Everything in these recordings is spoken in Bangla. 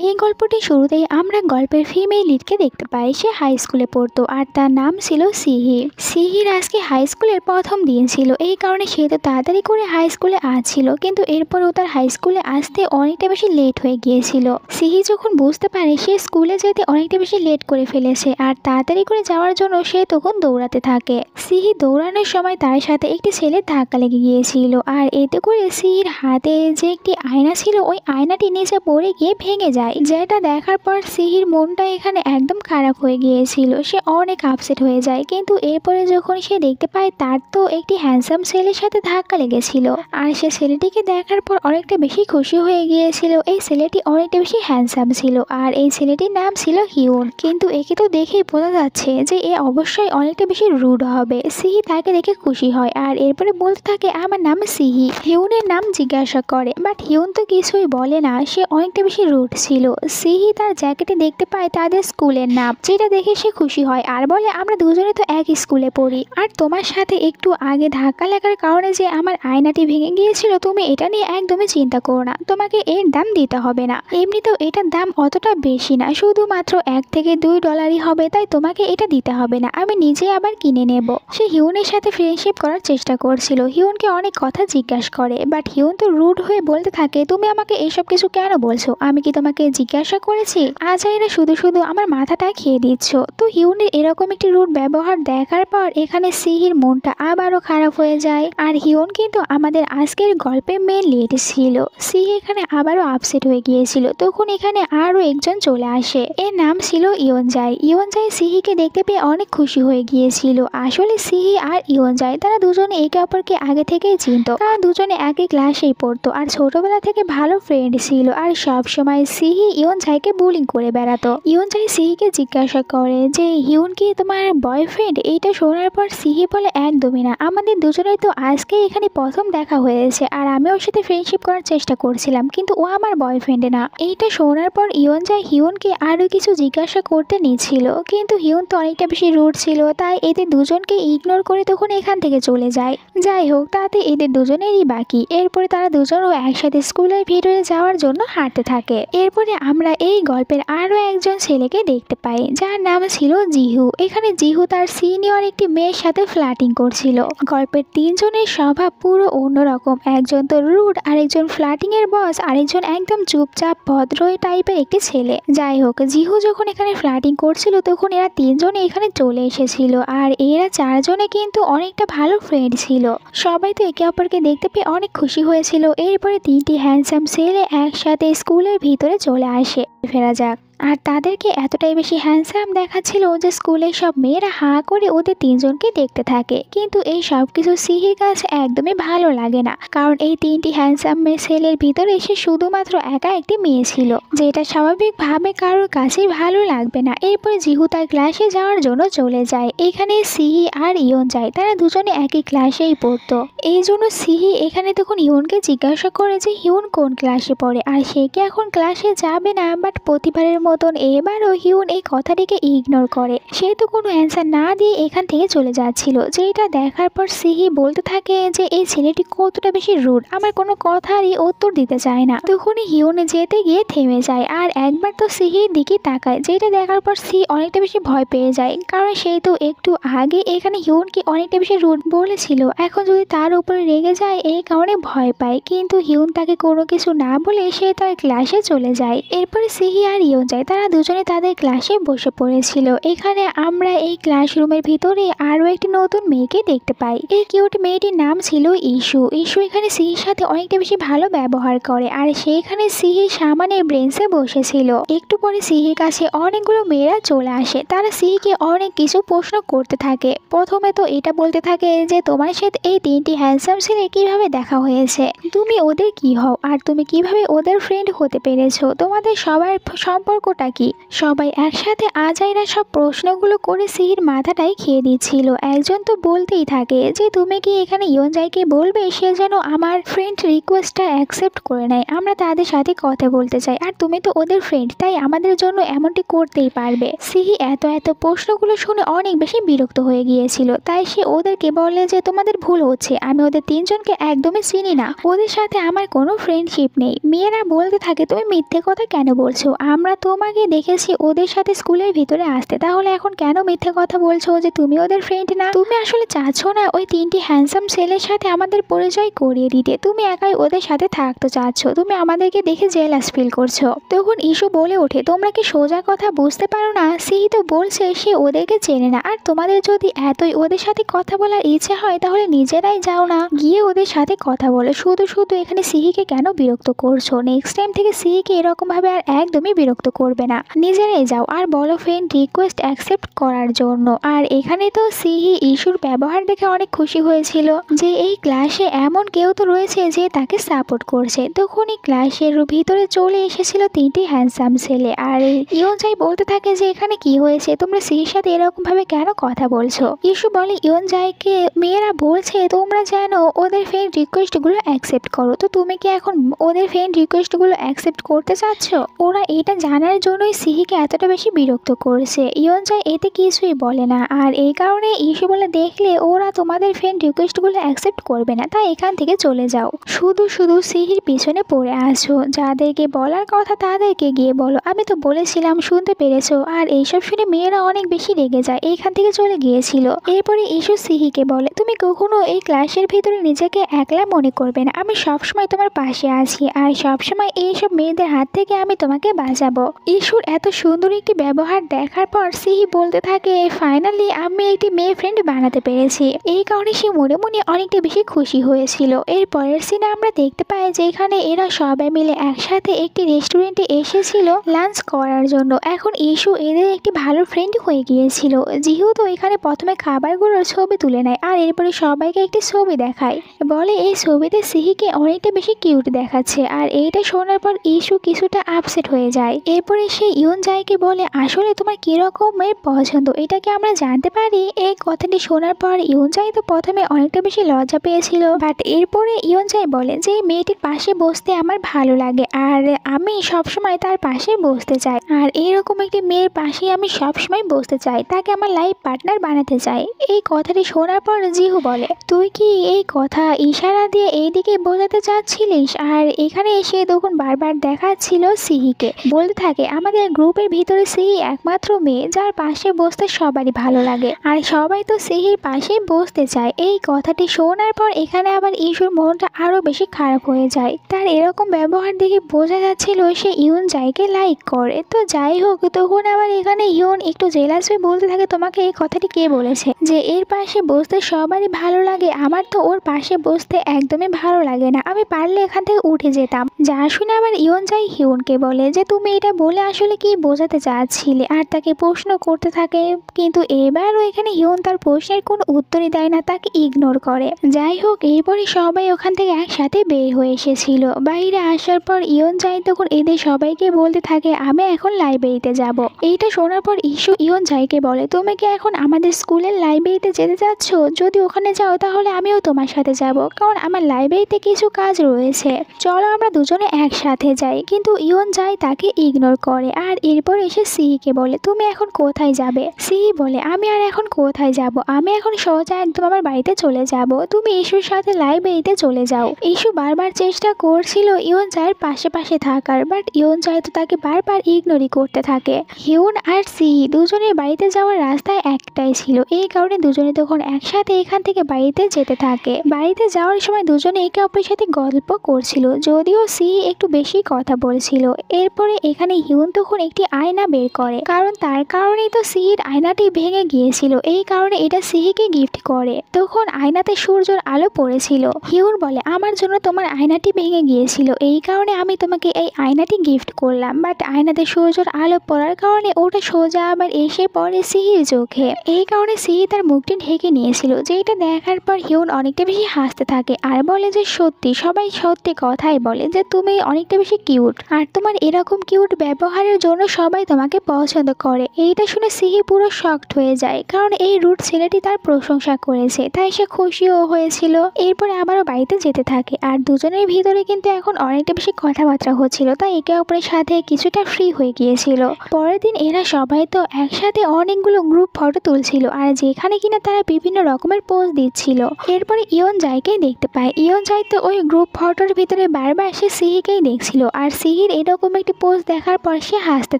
এই গল্পটি শুরুতেই আমরা গল্পের ফিমেল লিডকে দেখতে পাই। সে হাই স্কুলে পড়তো আর তার নাম ছিল সিহি। সিহির আজকে হাই স্কুলের প্রথম দিন ছিল, এই কারণে সে তো তাড়াতাড়ি করে হাই স্কুলে আসছিল, কিন্তু এরপরেও তার হাই স্কুলে আসতে অনেকটা বেশি লেট হয়ে গিয়েছিল। সিহি যখন বুঝতে পারে সে স্কুলে যেতে অনেকটা বেশি লেট করে ফেলেছে আর তাড়াতাড়ি করে যাওয়ার জন্য সে তখন দৌড়াতে থাকে। সিহি দৌড়ানোর সময় তার সাথে একটি ছেলের ধাক্কা লেগে গিয়েছিল আর এতে করে সিহির হাতে যে একটি আয়না ছিল ওই আয়নাটি নিচে পড়ে গিয়ে ভেঙে যায়, যেটা দেখার পর সিহির মনটা এখানে একদম খারাপ হয়ে গিয়েছিল। সে অনেক আপসেট হয়ে যায়, কিন্তু এরপরে যখন সে দেখতে পায় তার তো একটি হ্যান্ডসাম ছেলের সাথে ধাক্কা লেগেছিল আর সে ছেলেটিকে দেখার পর অনেকটা বেশি খুশি হয়ে গিয়েছিল। এই ছেলেটি অনেকটা বেশি হ্যান্ডসাম ছিল আর এই ছেলেটির নাম ছিল হিউন, কিন্তু একে তো দেখেই বোঝা যাচ্ছে যে এ অবশ্যই অনেকটা বেশি রুড হবে। সিহি তাকে দেখে খুশি হয় আর এরপরে বলতে থাকে আমার নাম সিহি। হিউনের নাম জিজ্ঞাসা করে, বাট হিউন তো কিছুই বলে না, সে অনেকটা বেশি রুড ছিল। সিহি তার জ্যাকেটে দেখতে পায় তাদের স্কুলের নাম, যেটা দেখে সে খুশি হয় আর বলে আমরা দুজনে তো এক স্কুলে পড়ি আর তোমার সাথে একটু আগে ধাক্কা লাগার কারণে যে আমার আয়নাটি ভেঙে গিয়েছিল তুমি এটা নিয়ে একদমই চিন্তা করো না, তোমাকে এর দাম দিতে হবে না। এমনিতেও এটার দাম অতটা বেশি না, শুধুমাত্র $1 থেকে $2 হবে, তাই তোমাকে এটা দিতে হবে না, আমি নিজে আবার কিনে নেব। সে হিউনের সাথে ফ্রেন্ডশিপ করার চেষ্টা করছিল, হিউনকে অনেক কথা জিজ্ঞাসা করে, বাট হিউন তো রুড হয়ে বলতে থাকে তুমি আমাকে এইসব কিছু কেন বলছো, আমি কি তোমাকে জিজ্ঞাসা করেছি? আজাইরা শুধু শুধু আমার মাথাটা খেয়ে দিচ্ছ। তো হিউনের এরকম একটি রুড ব্যবহার দেখার পর এখানে সিহির মনটা আবারও খারাপ হয়ে যায় আর হিউন কিন্তু আমাদের আজকের গল্পের মেন লিড ছিল। সিহি এখানে আবারও আপসেট হয়ে গিয়েছিল, তখন এখানে আরো একজন চলে আসে, এর নাম ছিল ইয়নজাই। ইয়নজাই সিহিকে দেখতে পেয়ে অনেক খুশি হয়ে গিয়েছিল। আসলে সিহি আর ইয়নজাই তারা দুজনে একে অপরকে আগে থেকেই চিনত, তারা দুজনে একই ক্লাসেই পড়তো আর ছোটবেলা থেকে ভালো ফ্রেন্ড ছিল আর সব সময় সিহি ইয়নজাইকে বুলিং করে বেড়াতো। ইয়নজাই সিহিকে জিজ্ঞাসা করে যে হিউন কি তোমার বয়ফ্রেন্ড? এইটা শোনার পর সিহি বলে একদমই না, আমাদের দুজনের তো আজকে এখানে প্রথম দেখা হয়েছে আর আমি ওর সাথে ফ্রেন্ডশিপ করার চেষ্টা করছিলাম, কিন্তু ও আমার বয়ফ্রেন্ড না। এইটা শোনার পর ইয়নজাই হিউনকে আরো কিছু জিজ্ঞাসা করতে নিয়েছিল, কিন্তু হিউন তো অনেকটা বেশি রুড ছিল, তাই এদের দুজনকে ইগনোর করে তখন এখান থেকে চলে যায়। যাই হোক, তাতে এদের দুজনেরই বাকি। এরপরে তারা দুজনও একসাথে স্কুলের ভিতরে যাওয়ার জন্য হাঁটতে থাকে। এরপরে আমরা এই গল্পের আরো একজন ছেলেকে দেখতে পাই যার নাম ছিল জিহু। এখানে জিহু তার সিনিয়র একটি মেয়ের সাথে ফ্লার্টিং করছিল। গল্পের তিনজনের স্বভাব পুরো অন্যরকম, একজন তো রুড, আরেকজন ফ্লার্টিং এর বস, আরেকজন একদম চুপচাপ ভদ্র টাইপের একটি ছেলে। যাই হোক, জিহু যখন এখানে ফ্লার্টিং করছিল তখন এরা তিনজনে এখানে চলে এসেছিল আর এরা চারজনে কিন্তু অনেকটা ভালো ফ্রেন্ড ছিল। সবাই তো একে অপরকে দেখতে পেয়ে অনেক খুশি হয়েছিল। এরপরে তিনটি হ্যান্ডসাম ছেলে একসাথে স্কুলের ভিতরে চলে আসে। ফেরা যাক, আর তাদেরকে এতটাই বেশি হ্যান্ডসাম দেখাচ্ছিল যে স্কুলের সব মেয়েরা হাঁ করে ওদের তিনজনকে দেখতে থাকে, কিন্তু এই সব কিছু সিহির কাছে একদমই ভালো লাগে না, কারণ এই তিনটি হ্যান্ডসাম ছেলের ভিতরে সে শুধুমাত্র একা একটি মেয়ে ছিল, যেটা স্বাভাবিকভাবে কারোর কাছেই ভালো লাগবে না। এরপরে জিহু তার ক্লাসে যাওয়ার জন্য চলে যায়। এখানে সিহি আর ইয়ন যায়, তারা দুজনে একই ক্লাসেই পড়তো। এই জন্য সিহি এখানে তখন হিউনকে জিজ্ঞাসা করে যে হিউন কোন ক্লাসে পড়ে আর সে কি এখন ক্লাসে যাবে না, বাট প্রতিবারের মতন এবারও হিউন এই কথাটিকে ইগনোর করে। সে তো কোনো অ্যান্সার না দিয়ে এখান থেকে চলে যাচ্ছিল, যেটা দেখার পর সিহি বলতে থাকে যে এই ছেলেটি কতটা বেশি রুড, আমার কোনো কথারই উত্তর দিতে চায় না। তখনই হিউন যেতে গিয়ে থেমে যায় আর একবার তো সিহির দিকে তাকায়, যেটা দেখার পর সিহি অনেকটা বেশি ভয় পেয়ে যায়, কারণ সেই তো একটু আগে এখানে হিউনকে অনেকটা বেশি রুড বলেছিল, এখন যদি তার উপরে রেগে যায় এই কারণে ভয় পায়। কিন্তু হিউন তাকে কোনো কিছু না বলে সে তার ক্লাসে চলে যায়। এরপরে সিহি আর ইয়ন যায়, তারা দুজনে তাদের ক্লাসে বসে পড়েছিল। এখানে আমরা এই ক্লাসরুমের ভিতরে আরো একটি নতুন মেয়েকে দেখতে পাই। এই কিউট মেয়েটির নাম ছিল ইস্যু। ইস্যু এখানে সিহির সাথে অনেকটা বেশি ভালো ব্যবহার করে আর সেখানে সিহির সামনের ব্রেঞ্চে বসেছিল। একটু পরে সিহির কাছে অনেকগুলো মেয়েরা চলে আসে, তারা সিহিকে অনেক কিছু প্রশ্ন করতে থাকে। প্রথমে তো এটা বলতে থাকে যে তোমার সাথে এই তিনটি হ্যান্ডসাম ছেলে কিভাবে দেখা হয়েছে, তুমি ওদের কি হও আর তুমি কিভাবে ওদের ফ্রেন্ড হতে পেরেছো, তোমাদের সবার সম্পর্ক সম্পর্কটা কি? সবাই একসাথে আজাইরা সব প্রশ্নগুলো করে সিহির মাথাটাই খেয়ে দিচ্ছিল। একজন তো বলতেই থাকে যে তুমি কি এখানে ইয়নজাইকে বলবে সে যেন আমার ফ্রেন্ড রিকোয়েস্টটা অ্যাকসেপ্ট করে নেয়, আমরা তাদের সাথে কথা বলতে চাই, আর তুমি তো ওদের ফ্রেন্ড, তাই আমাদের জন্য এমনটি করতেই পারবে। সিহি এত প্রশ্নগুলো শুনে অনেক বেশি বিরক্ত হয়ে গিয়েছিল, তাই সে ওদেরকে বলে যে তোমাদের ভুল হচ্ছে, আমি ওদের তিনজনকে একদমই চিনি না, ওদের সাথে আমার কোনো ফ্রেন্ডশিপ নেই। মেয়েরা বলতে থাকে তুমি মিথ্যে কথা কেন বলছো, আমরা তোমাকে দেখেছি ওদের সাথে স্কুলের ভিতরে আসতে, তাহলে এখন কেন মিথ্যে কথা বলছো যে তুমি ওদের ফ্রেন্ড না? তুমি আসলে চাচ্ছ না ওই তিনটি হ্যান্ডসাম ছেলের সাথে আমাদের পরিচয় করিয়ে দিতে, তুমি একাই ওদের সাথে থাকতে চাচ্ছ, তুমি আমাদেরকে দেখে জেলাস ফিল করছো। তখন ইস্যু বলে ওঠে তোমরা কি সোজা কথা বুঝতে পারো না? সিহি তো বলছে সে ওদেরকে চেনে না, আর তোমাদের যদি এতই ওদের সাথে কথা বলার ইচ্ছে হয় তাহলে নিজেরাই যাও না, গিয়ে ওদের সাথে কথা বলো, শুধু শুধু এখানে সিহিকে কেন বিরক্ত করছো? নেক্সট টাইম থেকে সিহিকে এরকম ভাবে আর একদমই বিরক্ত করবে না, নিজেরাই যাও আর বলো ফ্রেন্ড রিকোয়েস্ট অ্যাকসেপ্ট করার জন্য। আর এখানে তো সিহি ইস্যুর ব্যবহার দেখে অনেক খুশি হয়েছিল যে এই ক্লাসে এমন কেউ তো রয়েছে যে তাকে সাপোর্ট করছে। তখনই ক্লাসের ভিতরে চলে এসেছিল তিনটি হ্যান্ডসাম ছেলে, আর ইয়নজাই বলতে থাকে যে এখানে কি হয়েছে, তোমরা সিহির সাথে এরকম ভাবে কেন কথা বলছো? ইস্যু বলে ইয়নজাইকে মেয়েরা বলছে তোমরা যেন ওদের ফ্রেন্ড রিকোয়েস্ট গুলো অ্যাকসেপ্ট করো, তো তুমি কি এখন ওদের ফ্রেন্ড রিকোয়েস্ট গুলো অ্যাকসেপ্ট করতে চাচ্ছ? ওরা এটা জানার জন্যই সিহিকে এতটা বেশি বিরক্ত করেছে। ইয়নজাই এতে কিছুই বলে না, আর এই কারণে ইস্যু বলে দেখলে ওরা তোমাদের ফ্রেন্ড রিকোয়েস্ট গুলো অ্যাকসেপ্ট করবে না, তাই এখান থেকে চলে যাও, শুধু শুধু সিহির পিছনে পড়ে আসো, যাদেরকে বলার কথা তাদেরকে গিয়ে বলো, আমি তো বলেছিলাম শুনতে পেরেছো। আর এইসব শুনে মেয়েরা অনেক বেশি রেগে যায়, এইখান থেকে চলে গিয়েছিল। এরপরে ইস্যু সিহিকে বলে তুমি কখনো এই ক্লাসের ভিতরে নিজেকে একলা মনে করবে না, আমি সবসময় তোমার পাশে আছি, আর সবসময় এইসব মেয়েদের হাত থেকে আমি তোমাকে বাঁচাবো। ইস্যুর এত সুন্দর একটি ব্যবহার দেখার পর সিহি বলতে থাকে ফাইনালি আমি একটি মেয়ে ফ্রেন্ড বানাতে পেরেছি, এই কারণে সে মনে মনে অনেকটা বেশি খুশি হয়েছিল। এর পরের সিনে আমরা দেখতে পাই যে এখানে এরা সবাই মিলে একসাথে একটি রেস্টুরেন্টে এসেছিল লাঞ্চ করার জন্য। এখন ইস্যু এদের একটি ভালো ফ্রেন্ড হয়ে গিয়েছিল, যেহেতু এখানে প্রথমে খাবারগুলোর ছবি তুলে নেয় আর এরপরে সবাইকে একটি ছবি দেখায়, বলে এই ছবিতে সিহিকে অনেকটা বেশি কিউট দেখাচ্ছে। আর এইটা শোনার পর ইস্যু কিছুটা আপসেট হয়ে যায়। এরপরে সে ইয়নজাইকে বলে আসলে তোমার কিরকমের পছন্দ এটা কি আমরা জানতে পারি? এই কথাটি শোনার পর ইয়নজাই তো প্রথমে অনেকটা বেশি লজ্জা পেয়েছিল, বাট এরপরে ইয়নজাই বলে যে মেয়েটির পাশে বসতে আমার ভালো লাগে আর আমি সবসময় তার পাশে বসতে চাই, আর এইরকম একটি মেয়ের পাশে আমি সবসময় বসতে চাই, তাকে আমার লাইফ পার্টনার বানাতে চাই। এই কথাটি শোনার পর জিহু বলে তুই কি এই কথা ইশারা দিয়ে এইদিকে বোঝাতে চাচ্ছিলিস? আর এখানে এসে তখন বারবার দেখাচ্ছিল সিহিকে, বলতে থাকে আমাদের গ্রুপের ভিতরে সিহি একমাত্র মেয়ে যার পাশে বসতে সবারই ভালো লাগে, আর সবাই তো সিহির পাশে বসতে চায়। এই কথাটি শোনার পর এখানে আবার ইস্যুর মনটা আরো বেশি খারাপ হয়ে যায়, তার এরকম ব্যবহার দেখে বোঝা যাচ্ছিল সে ইয়নজাইকে লাইক করে। তো যাই হোক, তখন আবার এখানে ইয়ন একটু জেলাস হয়ে বলতে থাকে তোমাকে এই কথাটি কে বলেছে যে এর পাশে বসতে সবারই ভালো লাগে? আমার তো ওর পাশে বসতে একদমই ভালো লাগে না, আমি পারলে এখান থেকে উঠে যেতাম। যা শুনে আবার ইয়নজাই হিউনকে বলে যে তুমি এটা বলে আসলে কি বোঝাতে চাচ্ছিলে, আর তাকে প্রশ্ন করতে থাকে, কিন্তু এবারও এখানে হিউন তার প্রশ্নের কোনো উত্তরই দেয় না, তাকে ইগনোর করে। যাই হোক, এরপরে সবাই ওখান থেকে একসাথে বের হয়ে এসেছিল। বাইরে আসার পর ইয়নজাই তখন এদের সবাইকে বলতে থাকে আমি এখন লাইব্রেরিতে যাব। এইটা শোনার পর ইস্যু ইয়নজাইকে বলে তুমি কি এখন আমাদের স্কুলের লাইব্রেরিতে যেতে চাচ্ছ? যদি ওখানে যাও তাহলে আমিও তোমার সাথে যাব, কারণ আমার লাইব্রেরিতে কিছু কাজ রয়েছে, চলো আমরা দুজনে একসাথে যাই। কিন্তু ইয়নজাই তাকে ইগনোর করে। আর এরপর এসে সিহিকে বলে তুমি এখন কোথায় যাবে? সিহি বলে আমি আর এখন কোথায় যাব, আমি এখন সোজা একদম আমার বাড়িতে চলে যাব, তুমি ইস্যুর সাথে লাইব্রেরিতে চলে যাও। ইস্যু বারবার চেষ্টা করছিল ইয়নজাইয়ের পাশে পাশে থাকার, বাট ইয়নজাই তো তাকে বারবার ইগনোরই করতে থাকে। হিউন আর সিহি দুজনের বাড়িতে যাওয়ার রাস্তায় একটাই ছিল, এই কারণে দুজনে তখন একসাথে এখান থেকে বাড়িতে যেতে থাকে। বাড়িতে যাওয়ার সময় দুজনে একে অপরের সাথে গল্প করছিল, যদিও সিহি একটু বেশি কথা বলছিল। এরপরে এখানে হিউন তখন একটি আয়না বের করে, কারণ তার কারণেই তো সিহির আয়নাটি ভেঙে গিয়েছিল, এই কারণে এটা সিহিকে গিফট করে। তখন আয়নাতে সূর্যের আলো পড়েছিল। হিউন বলে আমার জন্য তোমার আয়নাটি ভেঙে গিয়েছিল, এই কারণে আমি তোমাকে এই আয়নাটি গিফট করলাম, বাট আয়নাতে সূর্যের আলো পড়ার কারণে ওটা সোজা আবার এসে পড়ে সিহির চোখে, এই কারণে সিহি তার মুখটি ঢেকে নিয়েছিল। যেটা দেখার পর হিউন অনেকটা বেশি হাসতে থাকে আর বলে যে সত্যি সবাই সত্যি কথাই বলে যে তুমি অনেকটা বেশি কিউট, আর তোমার এরকম কিউট ব্যবহারের জন্য সবাই তোমাকে পছন্দ করে। এইটা শুনে সিহি পুরো শকড হয়ে যায়, কারণ এই রুট ছেলেটি তার প্রশংসা করেছে, তাই সে খুশিও হয়েছিল। এরপরে আবারও বাড়িতে যেতে থাকে, আর দুজনের ভিতরে কিন্তু এখন অনেকটা বেশি কথাবার্তা হচ্ছিল, তাই একে অপরের সাথে কিছুটা ফ্রি হয়ে গিয়েছিল। পরের দিন এরা সবাই তো একসাথে অনেকগুলো গ্রুপ ফটো তুলছিল, আর যেখানে কিনা তারা বিভিন্ন রকমের পোজ দিচ্ছিল। এরপরে ইয়ন জাইকে দেখতে পায়। ইয়ন জাই তো ওই গ্রুপ ফটোর ভিতরে বারবার সে সিহিকেই দেখছিল, আর সিহির এরকম একটি পোজ দেখার পর সে হাসতে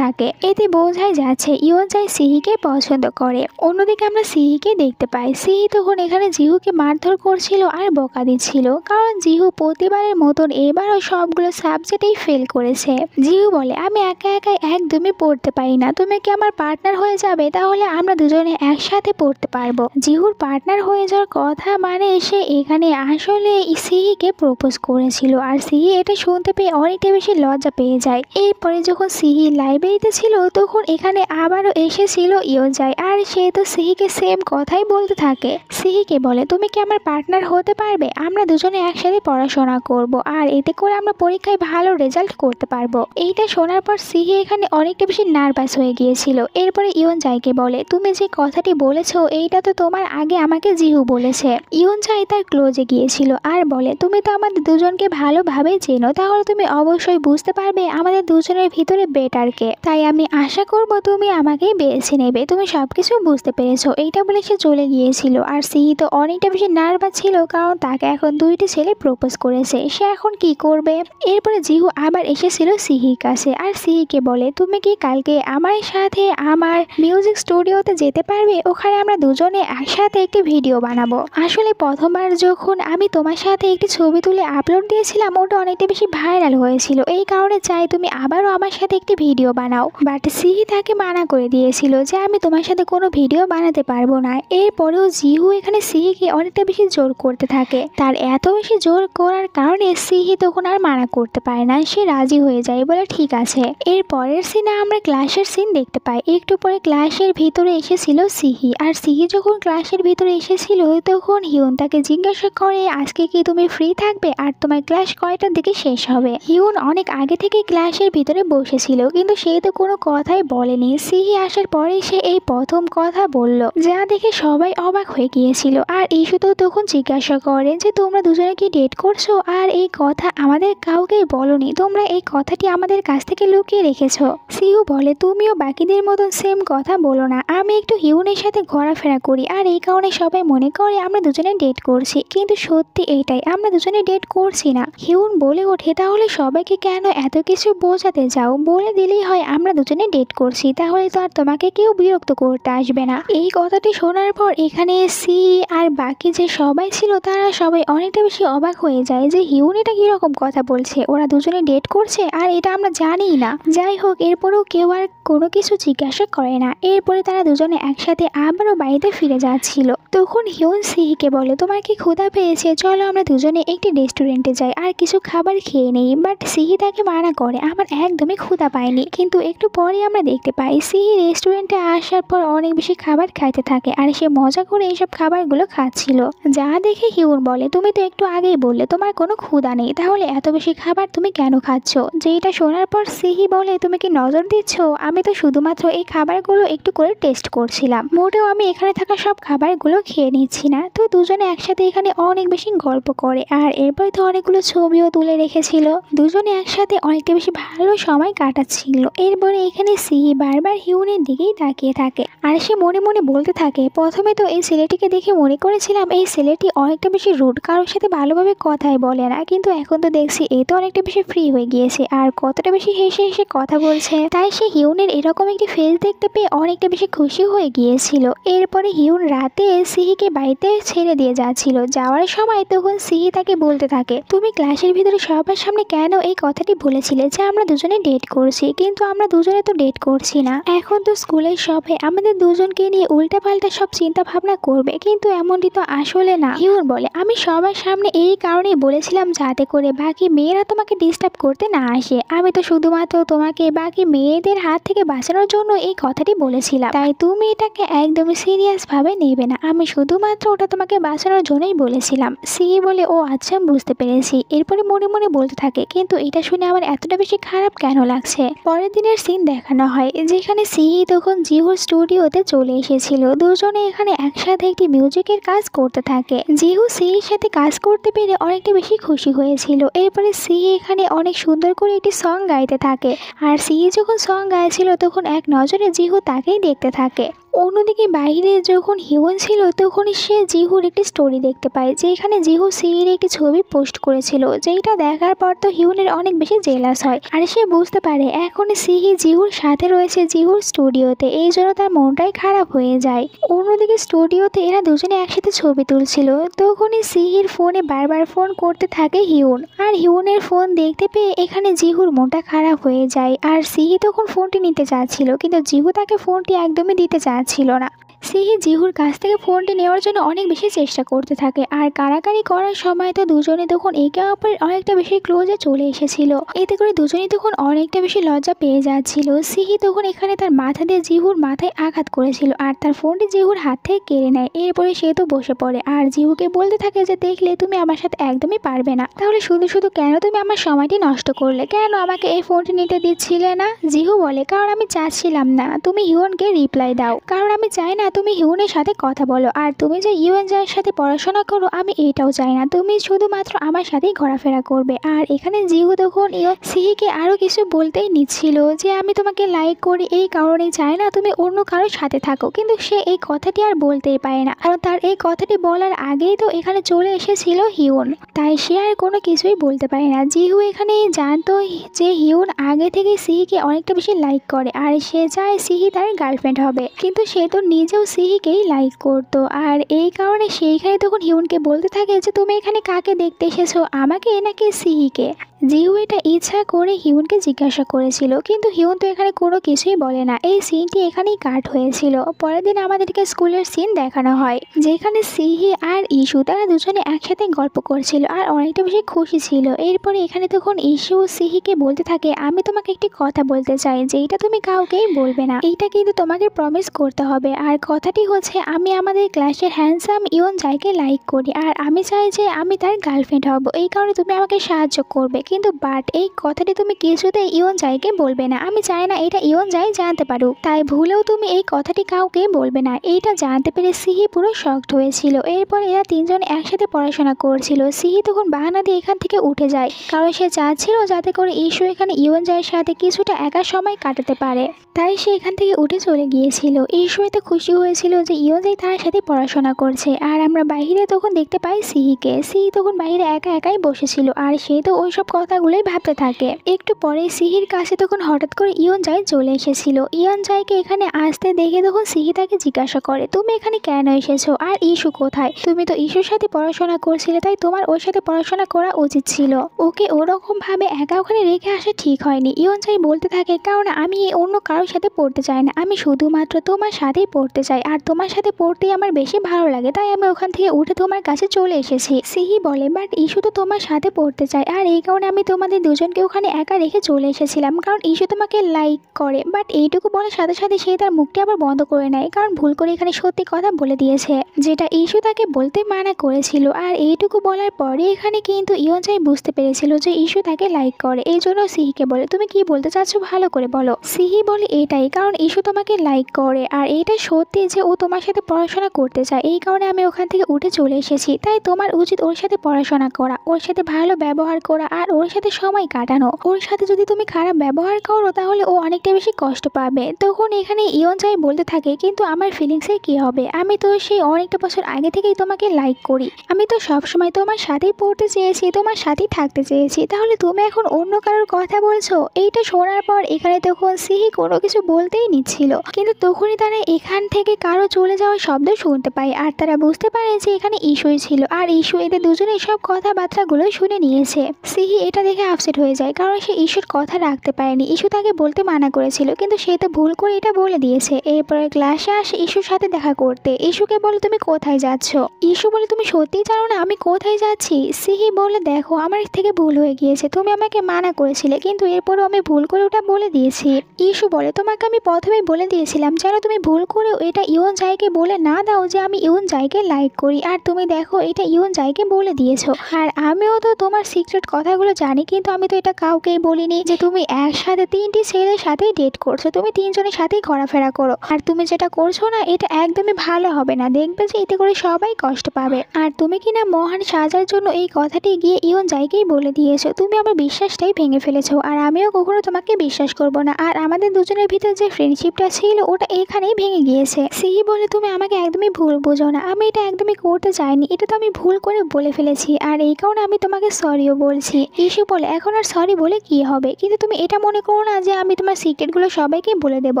থাকে। এতে বোঝাই যাচ্ছে ইয়ন জাই সিহিকে পছন্দ করে। অন্যদিকে আমরা সিহিকে দেখতে পাই। সিহি তখন এখানে জিহুকে মারধর করছিল আর বকা দিচ্ছিল, কারণ জিহু প্রতিবারের মতন এবারও সবগুলো সাবজেক্টেই ফেল করেছে। জিহু বলে, আমি একা একা একদমই পড়তে পারি না, তুমি কি আমার পার্টনার হয়ে যাবে, তাহলে আমরা দুজনে একসাথে পড়তে পারবো। জিহুর পার্টনার হয়ে যাওয়ার কথা মানে সে এখানে আসলে সিহিকে প্রপোজ করেছিল, আর সিহি এটা শুনতে পেয়ে অনেকটা বেশি লজ্জা পেয়ে যায়। এরপরে যখন সিহি লাইব্রেরিতে ছিল তখন এখানে আবারও এসেছিল ইয়োজাই, আর সে তো সিহিকে সেম কথাই বলতে থাকে। সিহিকে বলে, তুমি কি আমার পার্টনার হতে পারবে, আমরা দুজনে একসাথে পড়াশোনা করব, আর এতে করে আমরা পরীক্ষায় ভালো রেজাল্ট করতে পারবো। এইটা শোনার পর সিহি এখানে অনেকটা বেশি নার্ভাস হয়ে গিয়েছিল। এরপরে ইয়ন জাইকে বলে, তুমি যে কথাটি বলেছো এইটা তো তোমার আগে আমাকে জিহু বলেছে। ইয়ন জাই তার ক্লোজে গিয়েছিল আর বলে, তুমি তো আমাদের দুজনকে ভালোভাবে চেনো, তাহলে তুমি অবশ্যই বুঝতে পারবে আমাদের দুজনের ভিতরে বেটারকে, তাই আমি আশা করব তুমি আমাকেই বেছে নেবে, তুমি সবকিছু বুঝতে পেরেছো। এইটা বলে সে চলে গিয়েছিল, আর সিহি তো অনেকটা বেশি নার্ভাস ছিল, কারণ তাকে এখন দুইটি ছেলে প্রপোজ করেছে, সে এখন কি করবে। এরপরে জিহু আবার এসেছিল সিহির কাছে, আর সিহিকে বলে, তুমি কি কালকে আমার সাথে আমার মিউজিক স্টুডিওতে যেতে পারবে, ওখানে আমরা দুজনে একসাথে একটি ভিডিও বানাবো। আসলে প্রথমবার যখন আমি তোমার সাথে একটি ছবি তুলে আপলোড দিয়েছিলাম ওটা অনেকটা বেশি ভাইরাল হয়েছিল, এই কারণে চাই তুমি আবারও আমার সাথে একটি ভিডিও বানাও। বাট সিহি তাকে মানা করে দিয়েছিল যে আমি তোমার সাথে কোনো ভিডিও বানাতে পারবো না। এরপরেও জিহু এখানে সিহিকে অনেকটা বেশি জোর করতে থাকে, তার এত বেশি জোর করার কারণে সিহি তখন আর মানা করতে পারে না, সে রাজি হয়ে যায়, বলে ঠিক আছে। এর পরের সিনে আমরা ক্লাসের সিন দেখতে পাই। একটু পরে ক্লাসের ভিতরে এসেছিল সিহি, আর সিহি যখন ক্লাসের ভিতরে এসেছিল তখন হিউন তাকে জিজ্ঞাসা করে, আজকে কি তুমি ফ্রি থাকবে, আর তোমার ক্লাস কয়টার দিকে শেষ হবে। হিউন অনেক আগে থেকে ক্লাসের ভিতরে বসেছিল, কিন্তু সে তো কোনো কথাই বলেনি। সিহি আসার পরে সে এই প্রথম কথা বলল, যা দেখে সবাই অবাক হয়ে গিয়েছিল। আর ইস্যু তো তখন জিজ্ঞাসা করে যে তোমরা দুজনে কি ডেট করছো, আর এই কথা আমাদের কাউকে বলনি, তোমরা এই কথাটি আমাদের কাছ থেকে লুকিয়ে রেখেছো। সিহু বলে, তুমিও বাকিদের মতন সেম কথা বলো না, আমি একটু হিউনের সাথে ঘোরাফেরা করি, আর এই কারণে সবাই মনে করে আমরা দুজনে ডেট করছি, কিন্তু সত্যি এইটাই, আমরা দুজনে ডেট করছি না। হিউন বলে ওঠে, তাহলে সবাইকে কেন এত কিছু বোঝাতে যাও, বলে দিলেই হয় আমরা দুজনে ডেট করছি, তাহলে তো আর তোমাকে কেউ বিরক্ত করতে আসবে না। এই কথাটি শোনার পর এখানে সি আর বাকি যে সবাই ছিল তারা সবাই অনেকটা বেশি অবাক হয়ে যায় যে হিউন এটা কিরকম কথা বলছে, ওরা দুজনে ডেট করছে আর এটা আমরা জানিই না। যাই হোক, এরপরেও কেউ আর কোনো কিছু জিজ্ঞাসা করে না। এরপরে তারা দুজনে একসাথে আবারও বাড়িতে ফিরে যাচ্ছিল। তখন হিউন সিহিকে বলে, তোমার কি ক্ষুধা পেয়েছে, চলো আমরা দুজনে একটি রেস্টুরেন্টে যাই আর কিছু খাবার খেয়ে নেই। বাট সিহি তাকে মানা করে, আমার একদমই ক্ষুধা পায়নি। কিন্তু একটু পরে আমরা দেখতে পাই সিহি রেস্টুরেন্টে আসার পর অনেক বেশি খাবার খাইতে থাকে, আর সে মজা করে এইসব খাবারগুলো খাচ্ছিল। যা দেখে হিউন বলে, তুমি তো একটু আগেই বললে তোমার কোনো ক্ষুধা নেই, তাহলে এত বেশি খাবার তুমি কেন খাচ্ছ। যেটা শোনার পর সিহি বলে, তুমি কি নজর দিচ্ছ, আমি তো শুধুমাত্র এই খাবারগুলো একটু করে টেস্ট করছিলাম, মোটেও আমি এখানে থাকা সব খাবারগুলো খেয়ে নিচ্ছি না। তো দুজনে একসাথে এখানে অনেক বেশি গল্প করে, আর এরপরে তো অনেকগুলো ছবিও তুলে রেখেছিল। দুজনে একসাথে অনেকটা বেশি ভালো সময় কাটাচ্ছিল। এরপরে এখানে সিহি বারবার হিউনের দিকেই তাকিয়ে থাকে, আর সে মনে মনে বলতে থাকে, প্রথমে তো এই ছেলেটিকে দেখে মনে করেছিলাম এই ছেলেটি অনেকটা বেশি রুড, কারোর সাথে ভালোভাবে কথাই বলে না, কিন্তু এখন তো দেখছি এ তো অনেকটা বেশি ফ্রি হয়ে গিয়েছে আর কতটা বেশি হেসে হেসে কথা বলছে। তাই সে হিউনের এরকম একটি ফেস দেখতে পেয়ে অনেকটা বেশি খুশি হয়ে গিয়েছিল। এরপরে হিউন রাতে সিহিকে বাড়িতে ছেড়ে দিয়ে যাচ্ছিল। যাওয়ার সময় তখন সিহি তাকে বলতে থাকে, তুমি ক্লাসের ভিতরে সবার সামনে কেন এই কথাটি বলেছিলে যে আমরা দুজনে ডেট করছি, কিন্তু আমরা দুজনে তো ডেট করছি না। এখন তো স্কুলের সবাই আমাদের দুজনকে নিয়ে উল্টাপাল্টা সব চিন্তা ভাবনা করবে, কিন্তু এমনটি তো আসলে না। হিউন বলে, আমি সবার সামনে এই কারণেই বলেছিলাম যাতে করে বাকি মেয়েরা তোমাকে ডিস্টার্ব করতে না আসে, আমি তো শুধুমাত্র তোমাকে বাকি মেয়েদের হাত থেকে থেকে বাঁচানোর জন্য এই কথাটি বলেছিলাম, তাই তুমি এটাকে একদমই সিরিয়াস ভাবে নেবে না, আমি শুধুমাত্র ওটা তোমাকে বাঁচানোর জন্যই বলেছিলাম। সিহি বলে, ও আচ্ছা বুঝতে পেরেছি। এরপরে মনে মনে বলতে থাকে, কিন্তু এটা শুনে আমার এতটা বেশি খারাপ কেন লাগছে। পরের দিনের সিন দেখানো হয় যেখানে সিহি তখন জিহুর স্টুডিওতে চলে এসেছিল। দুজনে এখানে একসাথে একটি মিউজিকের কাজ করতে থাকে। জিহু সিহির সাথে কাজ করতে পেরে অনেকটা বেশি খুশি হয়েছিল। এরপরে সিহি এখানে অনেক সুন্দর করে একটি সং গাইতে থাকে, আর সিহি যখন সং গাইছিল তখন এক নজরে জিহু তাকেই দেখতে থাকে। অন্যদিকে বাইরে যখন হিউন ছিল তখন সে জিহুর একটি স্টোরি দেখতে পায়, যেখানে জিহু সিহির একটি ছবি পোস্ট করেছিল, যেটা দেখার পর তো হিউনের অনেক বেশি জেলাস হয়, আর সে বুঝতে পারে এখন সিহি জিহুর সাথে রয়েছে জিহুর স্টুডিওতে, এই জন্য তার মনটাই খারাপ হয়ে যায়। অন্যদিকে স্টুডিওতে এরা দুজনে একসাথে ছবি তুলছিল, তখনই সিহির ফোনে বারবার ফোন করতে থাকে হিউন, আর হিউনের ফোন দেখতে পেয়ে এখানে জিহুর মনটা খারাপ হয়ে যায়। আর সিহি তখন ফোনটি নিতে চাচ্ছিল, কিন্তু জিহু তাকে ফোনটি একদমই দিতে ছিল না। সিহি জিহুর কাছ থেকে ফোনটি নেওয়ার জন্য অনেক বেশি চেষ্টা করতে থাকে, আর কারাকারি করার সময় তো দুজনে তখন একে অপরের অনেকটা বেশি ক্লোজে চলে এসেছিল। এতে করে দুজনেই তখন অনেকটা বেশি লজ্জা পেয়ে যাচ্ছিল। সিহি তখন এখানে তার মাথা দিয়ে জিহুর মাথায় আঘাত করেছিল, আর তার ফোনটি জিহুর হাত থেকে কেড়ে নেয়। এরপরে সে তো বসে পড়ে আর জিহুকে বলতে থাকে যে, দেখলে তুমি আমার সাথে একদমই পারবে না, তাহলে শুধু শুধু কেন তুমি আমার সময়টি নষ্ট করলে, কেন আমাকে এই ফোনটি নিতে দিচ্ছিলে না? জিহু বলে, কারণ আমি চাচ্ছিলাম না তুমি হিউনকে রিপ্লাই দাও, কারণ আমি চাই না তুমি হিউনের সাথে কথা বলো, আর তুমি যে ইউএনজাইয়ের সাথে পড়াশোনা করো আমি এটাও চাই না, তুমি শুধুমাত্র আমার সাথেই ঘোরাফেরা করবে। আর এখানে জিহু তখন সিহিকে আরো কিছু বলতেই নিচ্ছিল যে, আমি তোমাকে লাইক করি এই কারণেই চাই না তুমি অন্য কারোর সাথে থাকো, কিন্তু সে এই কথাটি আর বলতেই পারে না, কারণ তার এই কথাটি বলার আগেই তো এখানে চলে এসেছিল হিউন, তাই সে আর কোনো কিছুই বলতে পারে না। জিহু এখানে জানতো যে হিউন আগে থেকে সিহিকে অনেকটা বেশি লাইক করে, আর সে চায় সিহি তার গার্লফ্রেন্ড হবে, কিন্তু সে তো নিজেও সিহিকেই লাইক করতো, আর এই কারণে সেইখানে তখন হিউনকে বলতে থাকে যে, তুমি এখানে কাকে দেখতে এসেছো, আমাকে নাকি সিহিকে? জিহু এটা ইচ্ছা করে হিউনকে জিজ্ঞাসা করেছিল, কিন্তু হিউন তো এখানে কোনো কিছুই বলে না। এই সিনটি এখানেই কাট হয়েছিল। পরের দিন আমাদেরকে স্কুলের সিন দেখানো হয়, যেখানে সিহি আর ইস্যু তারা দুজনে একসাথে গল্প করছিল আর অনেকটা বেশি খুশি ছিল। এরপরে এখানে তখন ইস্যু সিহিকে বলতে থাকে, আমি তোমাকে একটি কথা বলতে চাই, যেটা তুমি কাউকেই বলবে না, এইটা কিন্তু তোমাকে প্রমিস করতে হবে। আর কথাটি হচ্ছে, আমি আমাদের ক্লাসের হ্যান্ডসাম ইয়নজাইকে লাইক করি, আর আমি চাই যে আমি তার গার্লফ্রেন্ড হব, এই কারণে তুমি আমাকে সাহায্য করবে, কিন্তু বাট এই কথাটি তুমি কিছুতেই ইয়নজাইকে বলবে না, আমি চাই না এটা ইয়নজাই জানতে পারুক, তাই ভুলেও তুমি এই কথাটি কাউকে বলবে না। এইটা জানতে পেরে সিহি পুরো শকড হয়েছিল। এরপর এরা তিনজন একসাথে পড়াশোনা করছিল। সিহি তখন বাহানা দিয়ে এখান থেকে উঠে যায়, কারণ সে চাচ্ছিল যাতে করে ইস্যু এখানে ইয়নজাইয়ের সাথে কিছুটা একা সময় কাটাতে পারে, তাই সে এখান থেকে উঠে চলে গিয়েছিল। ইস্যু এতে খুশি হয়েছিল যে ইয়নজাই তার সাথে পড়াশোনা করছে। আর আমরা বাইরে তখন দেখতে পাই সিহিকে। সিহি তখন বাইরে একা একাই বসেছিল, আর সে তো ওইসব কথাগুলোই ভাবতে থাকে। একটু পরে সিহির কাছে তখন হঠাৎ করে ইয়নজাই চলে এসেছিল। ইয়নজাইকে এখানে আসতে দেখে তখন সিহি তাকে জিজ্ঞাসা করে, তুমি এখানে কেন এসেছো, আর ইস্যু কোথায়? তুমি তো ইস্যুর সাথে পড়াশোনা করছিলে, তাই তোমার ওর সাথে পড়াশোনা করা উচিত ছিল, ওকে ওরকম ভাবে একা ওখানে রেখে আসা ঠিক হয়নি। ইয়নজাই বলতে থাকে, কারণ আমি অন্য কারোর সাথে পড়তে চাই না, আমি শুধুমাত্র তোমার সাথেই পড়তে চাই, আর তোমার সাথে পড়তেই আমার বেশি ভালো লাগে, তাই আমি ওখান থেকে উঠে তোমার কাছে চলে এসেছি। সিহি বলে, বাট ইস্যু তো তোমার সাথে পড়তে চায়, আর এই কারণে আমি তোমাদের দুজনকে ওখানে একা রেখে চলে এসেছিলাম, কারণ ইস্যু তোমাকে লাইক করে। বাট এইটুকু বলার সাথে সাথে সে তার মুখটি আবার বন্ধ করে নেয়, কারণ ভুল করে এখানে সত্যি কথা বলে দিয়েছে, যেটা ইস্যু তাকে বলতে মানা করেছিল। আর এইটুকু বলার পরে এখানে কিন্তু ইয়নজাই বুঝতে পেরেছিল যে ইস্যু তাকে লাইক করে, এই জন্য সিহিকে বলে, তুমি কি বলতে চাচ্ছ ভালো করে বলো। সিহি বলে, এটাই, কারণ ইস্যু তোমাকে লাইক করে, আর এটা সত্যি যে ও তোমার সাথে পড়াশোনা করতে চায়, এই কারণে আমি ওখান থেকে উঠে চলে এসেছি, তাই তোমার উচিত ওর সাথে পড়াশোনা করা, ওর সাথে ভালো ব্যবহার করা, আর ওর সাথে সময় কাটানো। ওর সাথে যদি তুমি খারাপ ব্যবহার করো তাহলে ও অনেকটা বেশি কষ্ট পাবে। তখন এখানে ইয়নজাই বলতে থাকে, কিন্তু আমার ফিলিংসের কি হবে, আমি তো সেই অনেকটা বছর আগে থেকেই তোমাকে লাইক করি, আমি তো সবসময় তোমার সাথেই পড়তে চেয়েছি, তোমার সাথেই থাকতে চেয়েছি, তাহলে তুমি এখন অন্য কারোর কথা বলছো। এইটা শোনার পর এখানে তখন সিহি কোনো কিছু বলতেই নিচ্ছিল, কিন্তু তখনই তারা এখান থেকে কারো চলে যাওয়ার শব্দ শুনতে পায়, আর তারা বুঝতে পারে যে এখানে ইস্যুই ছিল, আর ইস্যু এদের দুজনে সব কথাবার্তাগুলো শুনে নিয়েছে। সিহি এটা দেখে আপসেট হয়ে যায়, কারণ সে ইস্যুর কথা রাখতে পারেনি। ইস্যু তাকে বলতে মানা করেছিল, কিন্তু সে তো ভুল করে এটা বলে দিয়েছে। এরপরে ক্লাসে আসে ইস্যুর সাথে দেখা করতে। ইস্যুকে বলে তুমি কোথায় যাচ্ছ? ইস্যু বলে তুমি সত্যিই জানো না আমি কোথায় যাচ্ছি? সিহি বলে দেখো আমার থেকে ভুল হয়ে গিয়েছে, তুমি আমাকে মানা করেছিলে কিন্তু এরপরও আমি ভুল করে ওটা বলে দিয়েছি। ইস্যু বলে তোমাকে আমি প্রথমেই বলে দিয়েছিলাম যেন তুমি ভুল করে এটা ইউন জাইকে বলে না দাও যে আমি ইউন জাইকে লাইক করি, আর তুমি দেখো এটা ইউন জাইকে বলে দিয়েছো। আর আমিও তো তোমার সিক্রেট কথাগুলো জানি, কিন্তু আমি তো এটা কাউকেই বলিনি যে তুমি একসাথে 3টি ছেলের সাথেই ডেট করছো, তুমি 3জনের সাথেই ঘোরাফেরা করো। আর তুমি যেটা করছো না এটা একদমই ভালো হবে না, দেখবে যে এতে করে সবাই কষ্ট পাবে। আর তুমি কিনা মহান সাজার জন্য এই কথাটি গিয়ে ইউন জাইকেই বলে দিয়েছো, তুমি আমার বিশ্বাসটাই ভেঙে ফেলেছো, আর আমিও কখনো তোমাকে বিশ্বাস করব না। আর আমাদের দুজনের ভিতর যে ফ্রেন্ডশিপটা ছিল ওটা এখানেই ভেঙে গিয়েছে। সিহি বলে তুমি আমাকে একদমই ভুল বোঝো না, আমি এটা একদমই করতে চাইনি, এটা তো আমি ভুল করে বলে ফেলেছি, আর এই কারণে আমি তোমাকে সরিও বলছি। ইস্যু বলে এখন আর সরি বলে কি হবে, কিন্তু তুমি এটা মনে করো না যে আমি তোমার সিক্রেটগুলো সবাইকে বলে দেবো,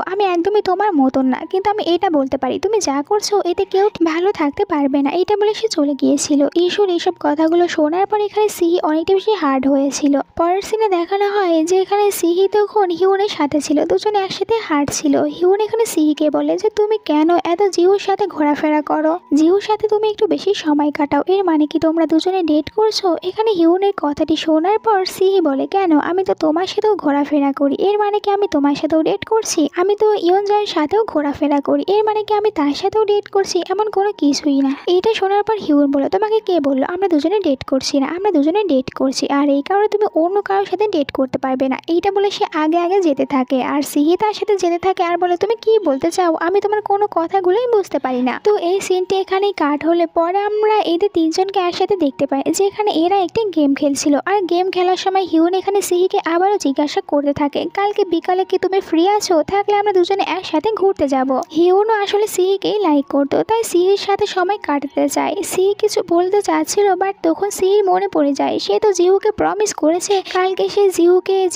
আমি একদমই তোমার মতন না, কিন্তু আমি এটা বলতে পারি তুমি যা করছো এতে কেউ ভালো থাকতে পারবে না। এটা বলে সে চলে গিয়েছিল। ইস্যুর এইসব কথাগুলো শোনার পর এখানে সিহি অনেকটা বেশি হার্ড হয়েছিল। পরের সিনে দেখানো হয় যে এখানে সিহি তখন হিউনের সাথে ছিল, দুজনে একসাথে হাঁটছিল। হিউন এখানে সিহিকে বলে যে তুমি কেন এত জিহুর সাথে ঘোরাফেরা করো, জিহুর সাথে তুমি একটু বেশি সময় কাটাও, এর মানে কি তোমরা দুজনে ডেট করছো? এখানে হিউনের কথাটি শোনার পর সিহি বলে কেন, আমি তো তোমার সাথেও ঘোরাফেরা করি, এর মানে কি আমি তোমার সাথেও ডেট করছি? আমি তো ইয়নজয়ের সাথেও ঘোরাফেরা করি, এর মানে কি আমি তার সাথেও ডেট করছি? এমন কোনো কিছুই না। এটা শোনার পর হিউন বলে তোমাকে কে বললো আমরা দুজনে ডেট করছি না, আমরা দুজনে ডেট করছি, আর এই কারণে তুমি অন্য কারোর সাথে ডেট করতে পারবে না। এইটা বলে সে আগে আগে যেতে থাকে, আর সিহি তার সাথে যেতে থাকে আর বলে তুমি কি বলতে চাও, আমি তোমার কোনো কথাগুলোই বুঝতে পারি না। তো এই সিনটি এখানেই কাট হলে পরে আমরা এদের 3জনকে একসাথে দেখতে পাই যে এখানে এরা একটি গেম খেলছিল, আর গেম খেলার সময় হিউন এখানে সিহিকে আবারও জিজ্ঞাসা করতে থাকে কালকে বিকালে কি তুমি ফ্রি আছো, থাকলে আমরা দুজনে একসাথে ঘুরতে যাব। হিউনও আসলে সিহিকেই লাইক করতো, তাই সিহির সাথে সময় কাটাতে চায়। সিহি কিছু বলতে চাচ্ছিল, বাট তখন সিহির মনে পড়ে যায় সে তো জিহুকে প্রমিস করেছে কালকে সে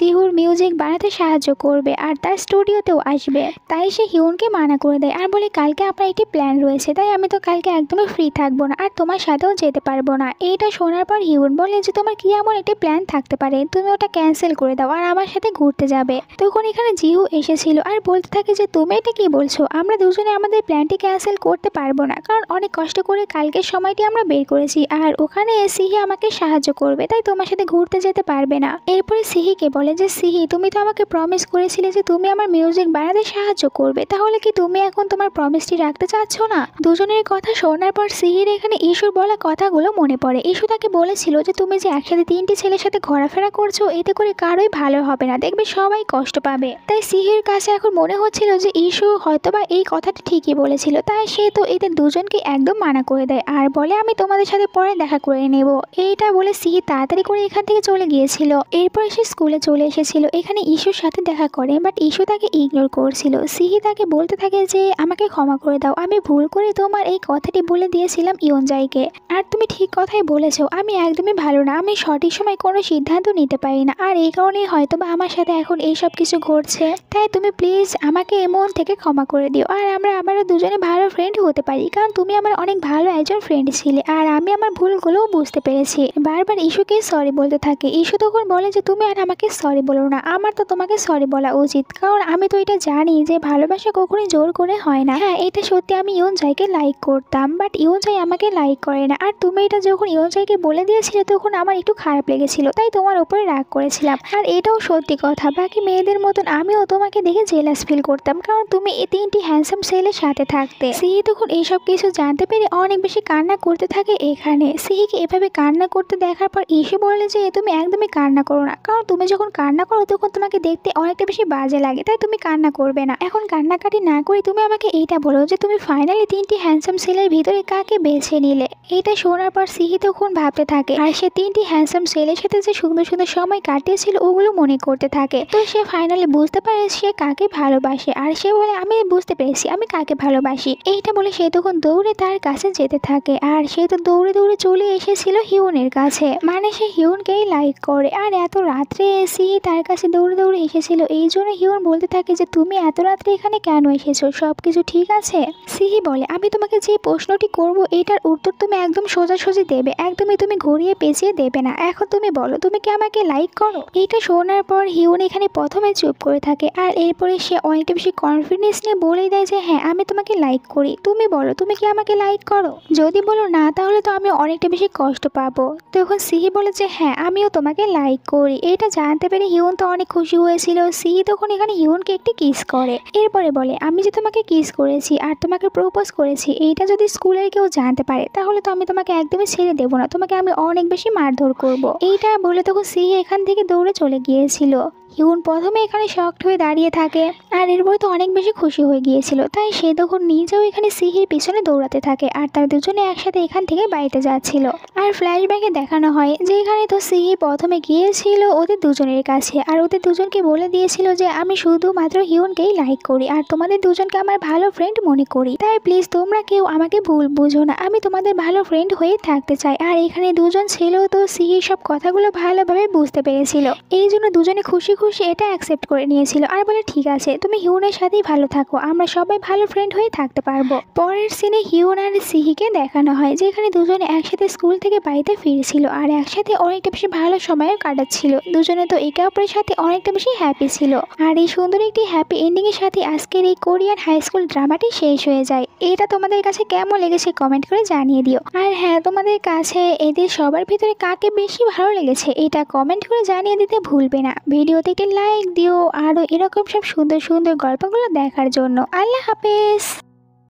জিহুর মিউজিক বানাতে সাহায্য করবে আর তার স্টুডিওতেও আসবে। তাই সে হিউনকে মানা করে দেয় আর বলে কালকে আপনার একটি প্ল্যান রয়েছে, তাই আমি তো কালকে একদমই ফ্রি থাকবো না আর তোমার সাথেও যেতে পারবো না। এইটা শোনার পর হিউন বলে যে তোমার কি এমন একটি প্ল্যান থাকতে পারে, তুমি ওটা ক্যান্সেল করে দাও আর আমার সাথে ঘুরতে যাবে। তখন এখানে জিহু এসেছিল আর বলতে থাকে যে তুমি এটা কি বলছো, আমরা দুজনে আমাদের প্ল্যানটি ক্যান্সেল করতে পারবো না, কারণ অনেক কষ্ট করে কালকের সময়টি আমরা বের করেছি, আর ওখানে সিহি আমাকে সাহায্য করবে, তাই তোমার সাথে ঘুরতে যেতে পারবে না। এরপরে সিহিকে বলে যে সিহি তুমি তো আমাকে প্রমিস করেছিলে যে তুমি আমার মিউজিক বানাতে সাহায্য করবে, তাহলে কি তুমি এখন তোমার প্রমিসটি রাখতে চাচ্ছ না? দুজনের কথা শোনার পর সিহির এখানে ইস্যুর বলা কথাগুলো মনে পড়ে। ইস্যু তাকে বলেছিল যে তুমি যে একসাথে 3টি ছেলের সাথে ঘোরাফেরা করছো এতে করে কারোই ভালো হবে না, দেখবে সবাই কষ্ট পাবে। তাই সিহির কাছে এখন মনে হচ্ছিল যে ইস্যু হয়তোবা এই কথাটি ঠিকই বলেছিল, তাই সে তো এদের দুজনকে একদম মানা করে দেয় আর বলে আমি তোমাদের সাথে পরে দেখা করে নেব। এইটা বলে সিহি তাড়াতাড়ি করে এখান থেকে চলে গিয়েছিল। এরপর সে স্কুলে চলে এসেছিল, এখানে ইস্যুর সাথে দেখা করে, বাট ইস্যু তাকে ইগনোর করছিল। সিহি তাকে বলতে থাকে যে আমাকে ক্ষমা করে দাও, আমি ভুল করে তোমার এই কথাটি বলে দিয়েছিলাম ইয়নজাইকে, আর তুমি ঠিক কথাই বলেছো, আমি একদমই ভালো না, আমি সঠিক সময় কোনো সিদ্ধান্ত নিতে পারি না, আর এই কারণেই হয়তো বা আমার সাথে এখন এইসব কিছু ঘটছে, তাই তুমি প্লিজ আমাকে মন থেকে ক্ষমা করে দিও, আর আমরা আবারও দুজনে ভালো ফ্রেন্ড হতে পারি, কারণ তুমি আমার অনেক ভালো একজন ফ্রেন্ড ছিলে, আর আমি আমার ভুলগুলোও বুঝতে পেরেছি। বারবার ইস্যুকে সরি বলতে থাকে। ইস্যু তখন বলে যে তুমি আর আমাকে সরি বলো না, আমার তো তোমাকে সরি বলা উচিত, কারণ আমি তো এটা জানি যে ভালোবাসা কখনোই জোর করে হয় না। হ্যাঁ এটা সত্যি আমি ইয়নজাইকে লাইক করতাম, বাট ইয়নজাই আমাকে লাইক করে না, আর তুমি এটা যখন ইয়নজাইকে বলে দিয়েছিলে তখন আমার একটু খারাপ লেগেছিল, তাই তোমার উপরে রাগ করেছিলাম, আর এটাও সত্যি কথা বাকি মেয়েদের মতন আমিও তোমাকে দেখে জেলাস ফিল করতাম, কারণ তুমি এই 3টি হ্যান্ডসাম ছেলের সাথে থাকতে। সিহি তখন এইসব কিছু জানতে পেরে অনেক বেশি কান্না করতে থাকে। এখানে সিহিকে এভাবে কান্না করতে দেখার পর ইস্যু বলে যে তুমি একদমই কান্না করো না, কারণ তুমি যখন কান্না করো তখন তোমাকে দেখতে অনেকটা বেশি বাজে লাগে, তাই তুমি কান্না করবে না। এখন কান্নাকাটি না করে তুমি আমাকে এইটা বলো যে তুমি ফাইনালি 3টি হ্যান্ডসাম ছেলের ভিতরে কাকে বেছে নিলে। এইটা শোনার পর সিহি তখন ভাবতে থাকে, আর সে 3টি হ্যান্ডসাম ছেলের সাথে যে সুন্দর সুন্দর সময় কাটিয়েছিল ওগুলো মনে করতে থাকে। তো সে ফাইনালি বুঝতে পারে সে কাকে ভালোবাসে, আর সে বলে আমি বুঝতে পেরেছি আমি কাকে ভালোবাসি। এইটা বলে সে তখন দৌড়ে তার কাছে যেতে থাকে, আর সে তো দৌড়ে দৌড়ে চলে এসেছিল হিউনের কাছে, মানে সে হিউনকেই লাইক করে। আর এত রাত্রে সিহি তার কাছে দৌড়ে দৌড়ে এসেছিল, এই জন্য হিউন বলতে থাকে যে তুমি এত রাত্রে এখানে কেন এসেছো, সব কিছু ঠিক আছে? সিহি বলে আমি তোমাকে যে প্রশ্নটি করব এটার উত্তর তুমি একদম সোজাসুজি দেবে, একদমই তুমি ঘুরিয়ে পেঁচিয়ে দেবে না। এখন তুমি বলো তুমি কি আমাকে লাইক করো? এটা শোনার পর হিউন এখানে প্রথমে চুপ করে থাকে, আর এরপরে সে অনেকটা বেশি কনফিডেন্স নিয়ে বলেই দেয় যে হ্যাঁ আমি তোমাকে লাইক করি, তুমি বলো তুমি কি আমাকে লাইক করো? যদি বলো না তাহলে তো আমি অনেকটা বেশি কষ্ট পাবো। তখন সিহি বলে যে হ্যাঁ আমিও তোমাকে লাইক করি। এটা জানতে পেরে হিউন তো অনেক খুশি হয়েছিল। সিহি তখন এখানে হিউনকে একটি কিস করে, এরপরে বলে আমি যে তোমাকে কিস করেছি আর তোমাকে প্রপোজ করেছি এইটা যদি স্কুলের কেউ জানতে পারে তাহলে তো আমি তোমাকে একদমই ছেড়ে দেবো না, তোমাকে আমি অনেক বেশি মারধর করব। এইটা বলে তখন সিহি এখান থেকে দৌড়ে চলে গিয়েছিল। হিউন প্রথমে এখানে শকড হয়ে দাঁড়িয়ে থাকে, আর এরপর তো অনেক বেশি খুশি হয়ে গিয়েছিল, তাই সে তখন নিজেও এখানে সিহির পিছনে দৌড়াতে থাকে, আর তারা দুজনে একসাথে এখান থেকে বাড়িতে যাচ্ছিল। আর ফ্ল্যাশব্যাকে দেখানো হয় যে এখানে তো সিহি প্রথমে গিয়েছিল ওদের দুজনের কাছে, আর ওদের দুজনকে বলে দিয়েছিল যে আমি শুধুমাত্র হিউনকেই লাইক করি আর তোমাদের দুজনকে আমার ভালো ফ্রেন্ড মনে করি, তাই প্লিজ তোমরা কেউ আমাকে ভুল বুঝো না, আমি তোমাদের ভালো ফ্রেন্ড হয়ে থাকতে চাই। আর এখানে দুজন ছিল তো সিহি সব কথাগুলো ভালোভাবে বুঝতে পেরেছিল, এই জন্য দুজনে খুশি খুশি এটা অ্যাকসেপ্ট করে নিয়েছিল আর বলে ঠিক আছে তুমি হিউনের সাথেই ভালো থাকো, আমরা সবাই ভালো ফ্রেন্ড হয়ে থাকতে পারবো। পরের সিনে হিউন আর সিহিকে দেখানো হয় যে এখানে দুজনে একসাথে স্কুল থেকে বাড়িতে ফিরছিল আর একসাথে অনেকটা বেশি ভালো সময়ও কাটাচ্ছিল, দুজনে তো একে অপরের সাথে অনেকটা বেশি হ্যাপি ছিল। আর এই সুন্দর একটি হ্যাপি এন্ডিং এর সাথে আজকের এই কোরিয়ান হাই স্কুল ড্রামাটি শেষ হয়ে যায়। এটা তোমাদের কাছে কেমন লেগেছে কমেন্ট করে জানিয়ে দিও। আর হ্যাঁ তোমাদের কাছে এদের সবার ভিতরে কাকে বেশি ভালো লেগেছে এটা কমেন্ট করে জানিয়ে দিতে ভুলবে না। ভিডিওতে একটি লাইক দিও আরও এরকম সব সুন্দর সুন্দর গল্পগুলো দেখার জন্য। আল্লাহ হাফেজ।